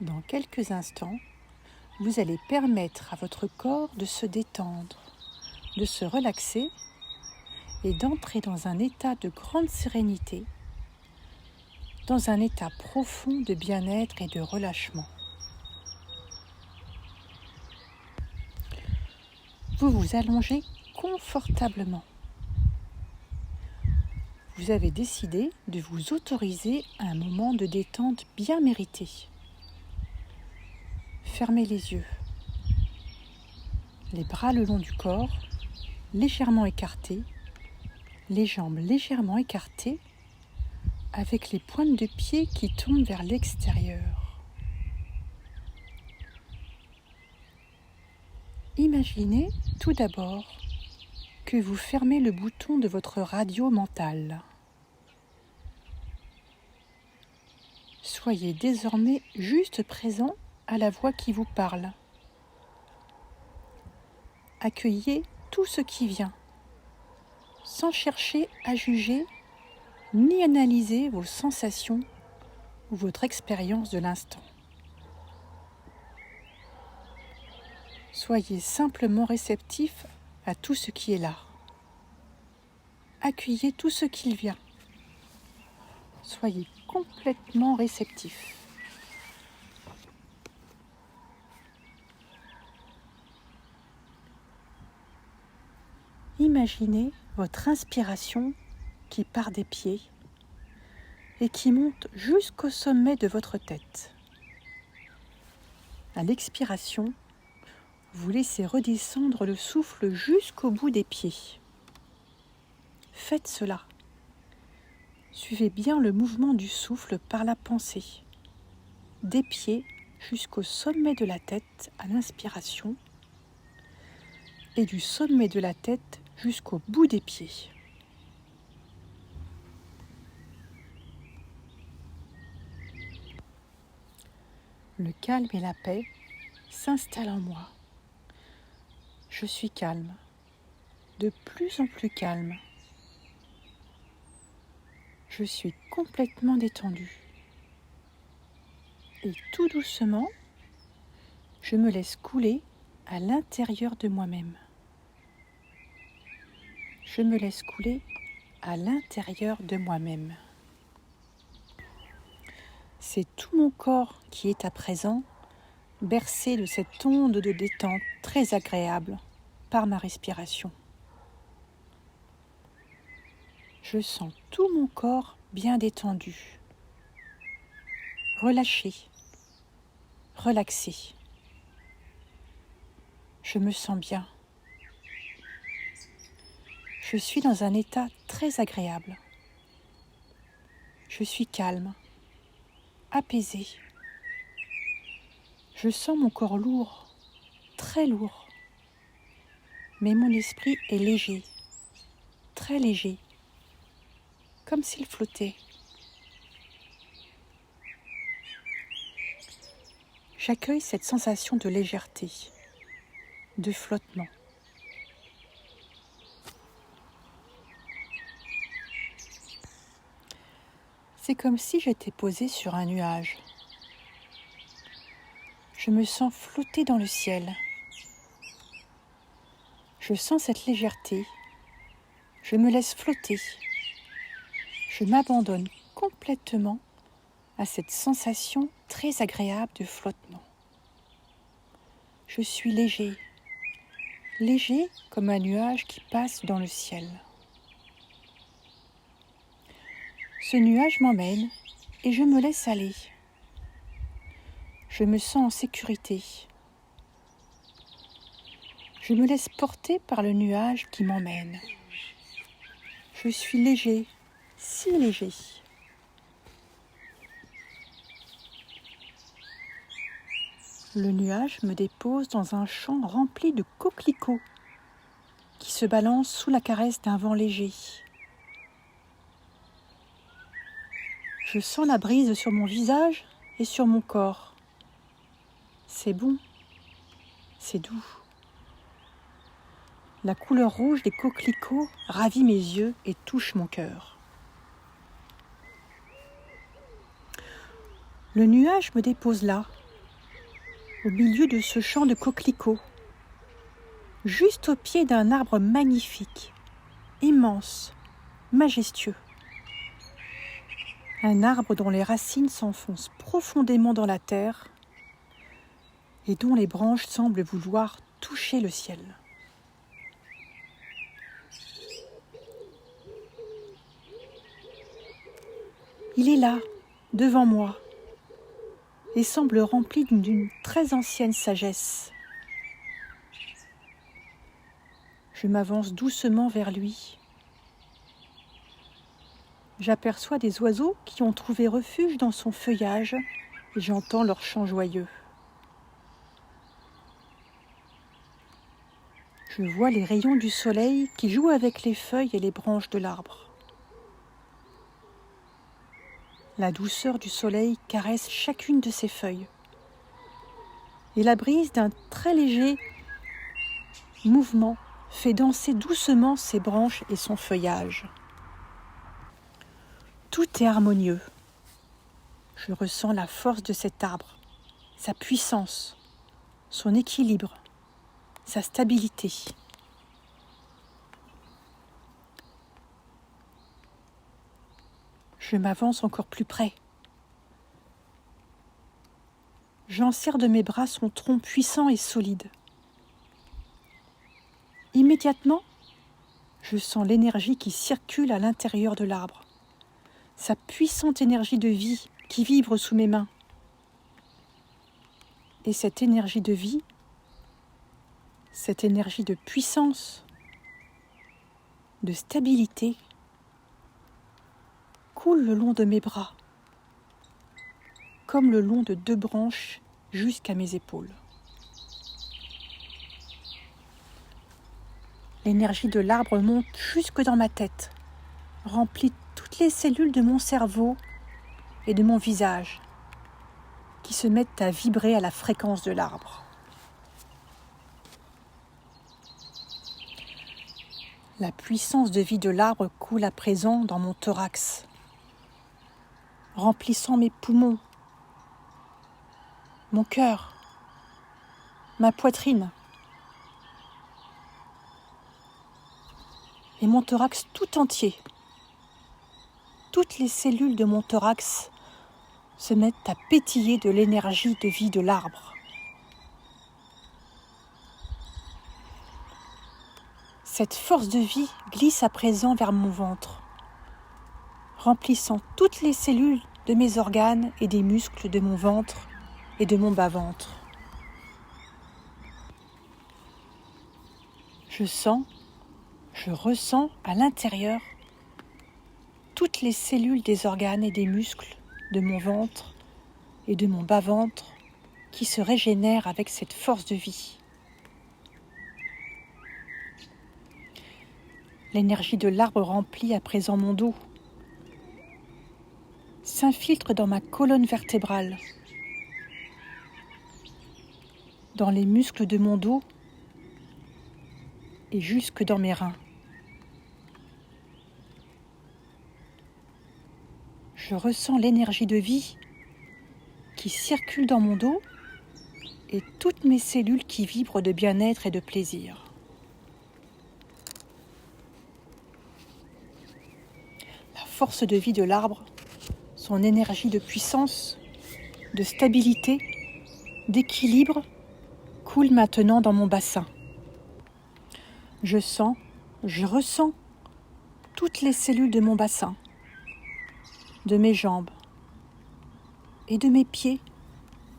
Dans quelques instants, vous allez permettre à votre corps de se détendre, de se relaxer et d'entrer dans un état de grande sérénité, dans un état profond de bien-être et de relâchement. Vous vous allongez confortablement. Vous avez décidé de vous autoriser un moment de détente bien mérité. Fermez les yeux. Les bras le long du corps, légèrement écartés, les jambes légèrement écartées, avec les pointes de pied qui tombent vers l'extérieur. Imaginez tout d'abord que vous fermez le bouton de votre radio mentale. Soyez désormais juste présent à la voix qui vous parle. Accueillez tout ce qui vient, sans chercher à juger ni analyser vos sensations ou votre expérience de l'instant. Soyez simplement réceptif à tout ce qui est là. Accueillez tout ce qui vient. Soyez complètement réceptif. Imaginez votre inspiration qui part des pieds et qui monte jusqu'au sommet de votre tête. À l'expiration, vous laissez redescendre le souffle jusqu'au bout des pieds. Faites cela. Suivez bien le mouvement du souffle par la pensée, des pieds jusqu'au sommet de la tête à l'inspiration et du sommet de la tête jusqu'au bout des pieds. Le calme et la paix s'installent en moi. Je suis calme, de plus en plus calme. Je suis complètement détendue. Et tout doucement, je me laisse couler à l'intérieur de moi-même. Je me laisse couler à l'intérieur de moi-même. C'est tout mon corps qui est à présent bercé de cette onde de détente très agréable par ma respiration. Je sens tout mon corps bien détendu, relâché, relaxé. Je me sens bien. Je suis dans un état très agréable. Je suis calme, apaisé. Je sens mon corps lourd, très lourd. Mais mon esprit est léger, très léger, comme s'il flottait. J'accueille cette sensation de légèreté, de flottement. C'est comme si j'étais posée sur un nuage. Je me sens flotter dans le ciel. Je sens cette légèreté. Je me laisse flotter. Je m'abandonne complètement à cette sensation très agréable de flottement. Je suis léger, léger comme un nuage qui passe dans le ciel. Ce nuage m'emmène et je me laisse aller. Je me sens en sécurité. Je me laisse porter par le nuage qui m'emmène. Je suis léger, si léger. Le nuage me dépose dans un champ rempli de coquelicots qui se balancent sous la caresse d'un vent léger. Je sens la brise sur mon visage et sur mon corps. C'est bon, c'est doux. La couleur rouge des coquelicots ravit mes yeux et touche mon cœur. Le nuage me dépose là, au milieu de ce champ de coquelicots, juste au pied d'un arbre magnifique, immense, majestueux. Un arbre dont les racines s'enfoncent profondément dans la terre et dont les branches semblent vouloir toucher le ciel. Il est là, devant moi, et semble rempli d'une très ancienne sagesse. Je m'avance doucement vers lui. J'aperçois des oiseaux qui ont trouvé refuge dans son feuillage et j'entends leur chant joyeux. Je vois les rayons du soleil qui jouent avec les feuilles et les branches de l'arbre. La douceur du soleil caresse chacune de ses feuilles et la brise d'un très léger mouvement fait danser doucement ses branches et son feuillage. Tout est harmonieux. Je ressens la force de cet arbre, sa puissance, son équilibre, sa stabilité. Je m'avance encore plus près. J'enserre de mes bras son tronc puissant et solide. Immédiatement, je sens l'énergie qui circule à l'intérieur de l'arbre, sa puissante énergie de vie qui vibre sous mes mains. Et cette énergie de vie, cette énergie de puissance, de stabilité, coule le long de mes bras, comme le long de 2 branches jusqu'à mes épaules. L'énergie de l'arbre monte jusque dans ma tête, remplit toutes les cellules de mon cerveau et de mon visage, qui se mettent à vibrer à la fréquence de l'arbre. La puissance de vie de l'arbre coule à présent dans mon thorax, remplissant mes poumons, mon cœur, ma poitrine et mon thorax tout entier. Toutes les cellules de mon thorax se mettent à pétiller de l'énergie de vie de l'arbre. Cette force de vie glisse à présent vers mon ventre, remplissant toutes les cellules de mes organes et des muscles de mon ventre et de mon bas-ventre. Je ressens à l'intérieur toutes les cellules des organes et des muscles de mon ventre et de mon bas-ventre qui se régénèrent avec cette force de vie. L'énergie de l'arbre remplit à présent mon dos, s'infiltre dans ma colonne vertébrale, dans les muscles de mon dos et jusque dans mes reins. Je ressens l'énergie de vie qui circule dans mon dos et toutes mes cellules qui vibrent de bien-être et de plaisir. La force de vie de l'arbre, son énergie de puissance, de stabilité, d'équilibre, coule maintenant dans mon bassin. Je ressens toutes les cellules de mon bassin, de mes jambes et de mes pieds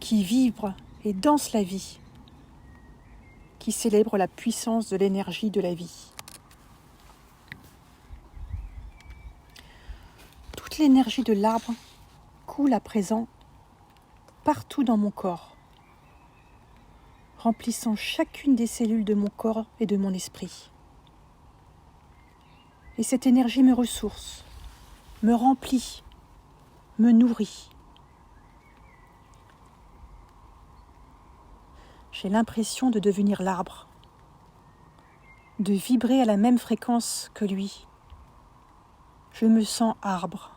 qui vibrent et dansent la vie, qui célèbrent la puissance de l'énergie de la vie. Toute l'énergie de l'arbre coule à présent partout dans mon corps, remplissant chacune des cellules de mon corps et de mon esprit. Et cette énergie me ressource, me remplit, me nourrit. J'ai l'impression de devenir l'arbre, de vibrer à la même fréquence que lui. Je me sens arbre.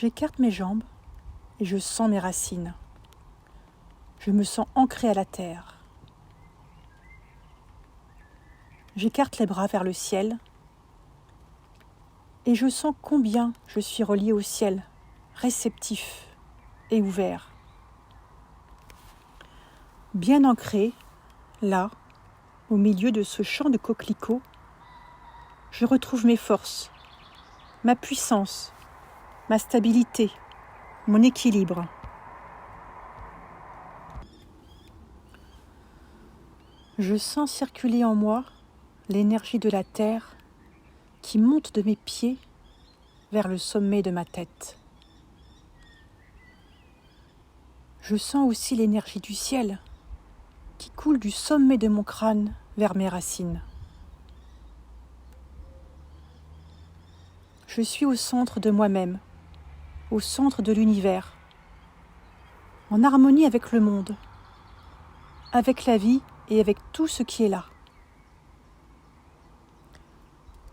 J'écarte mes jambes et je sens mes racines. Je me sens ancrée à la terre. J'écarte les bras vers le ciel et je sens combien je suis reliée au ciel, réceptif et ouvert. Bien ancrée, là, au milieu de ce champ de coquelicots, je retrouve mes forces, ma puissance, ma stabilité, mon équilibre. Je sens circuler en moi l'énergie de la terre qui monte de mes pieds vers le sommet de ma tête. Je sens aussi l'énergie du ciel qui coule du sommet de mon crâne vers mes racines. Je suis au centre de moi-même, au centre de l'univers, en harmonie avec le monde, avec la vie et avec tout ce qui est là.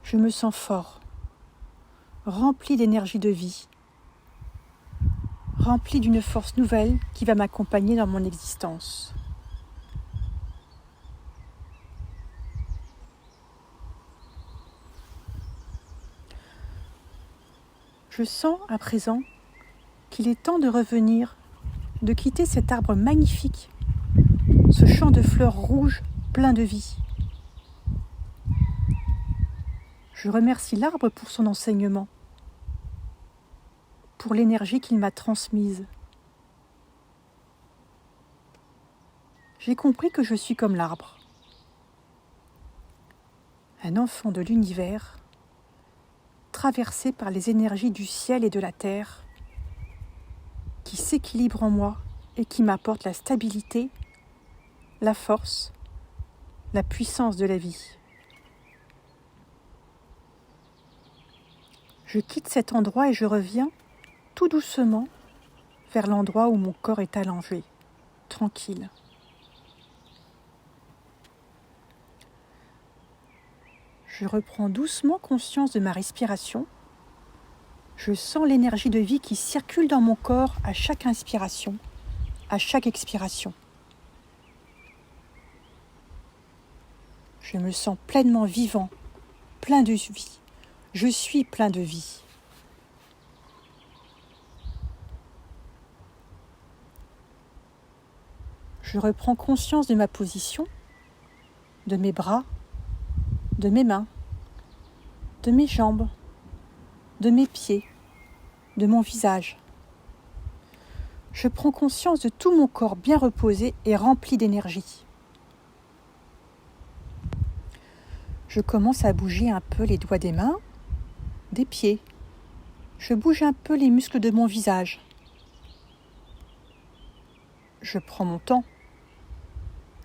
Je me sens fort, rempli d'énergie de vie, rempli d'une force nouvelle qui va m'accompagner dans mon existence. Je sens à présent qu'il est temps de revenir, de quitter cet arbre magnifique, ce champ de fleurs rouges plein de vie. Je remercie l'arbre pour son enseignement, pour l'énergie qu'il m'a transmise. J'ai compris que je suis comme l'arbre, un enfant de l'univers, traversé par les énergies du ciel et de la terre, qui s'équilibrent en moi et qui m'apportent la stabilité, la force, la puissance de la vie. Je quitte cet endroit et je reviens tout doucement vers l'endroit où mon corps est allongé, tranquille. Je reprends doucement conscience de ma respiration. Je sens l'énergie de vie qui circule dans mon corps à chaque inspiration, à chaque expiration. Je me sens pleinement vivant, plein de vie. Je suis plein de vie. Je reprends conscience de ma position, de mes bras, de mes mains, de mes jambes, de mes pieds, de mon visage. Je prends conscience de tout mon corps bien reposé et rempli d'énergie. Je commence à bouger un peu les doigts des mains, des pieds. Je bouge un peu les muscles de mon visage. Je prends mon temps.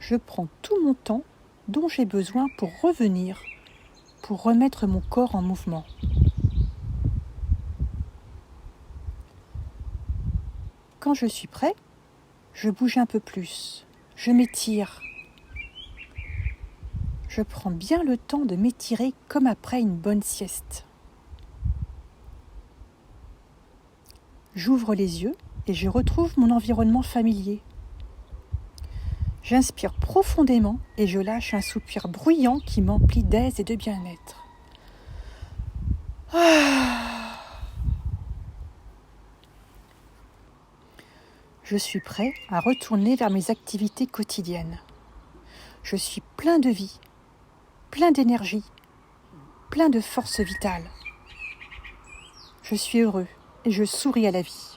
Je prends tout mon temps dont j'ai besoin pour revenir, pour remettre mon corps en mouvement. Quand je suis prêt, je bouge un peu plus, je m'étire. Je prends bien le temps de m'étirer comme après une bonne sieste. J'ouvre les yeux et je retrouve mon environnement familier. J'inspire profondément et je lâche un soupir bruyant qui m'emplit d'aise et de bien-être. Je suis prêt à retourner vers mes activités quotidiennes. Je suis plein de vie, plein d'énergie, plein de force vitale. Je suis heureux et je souris à la vie.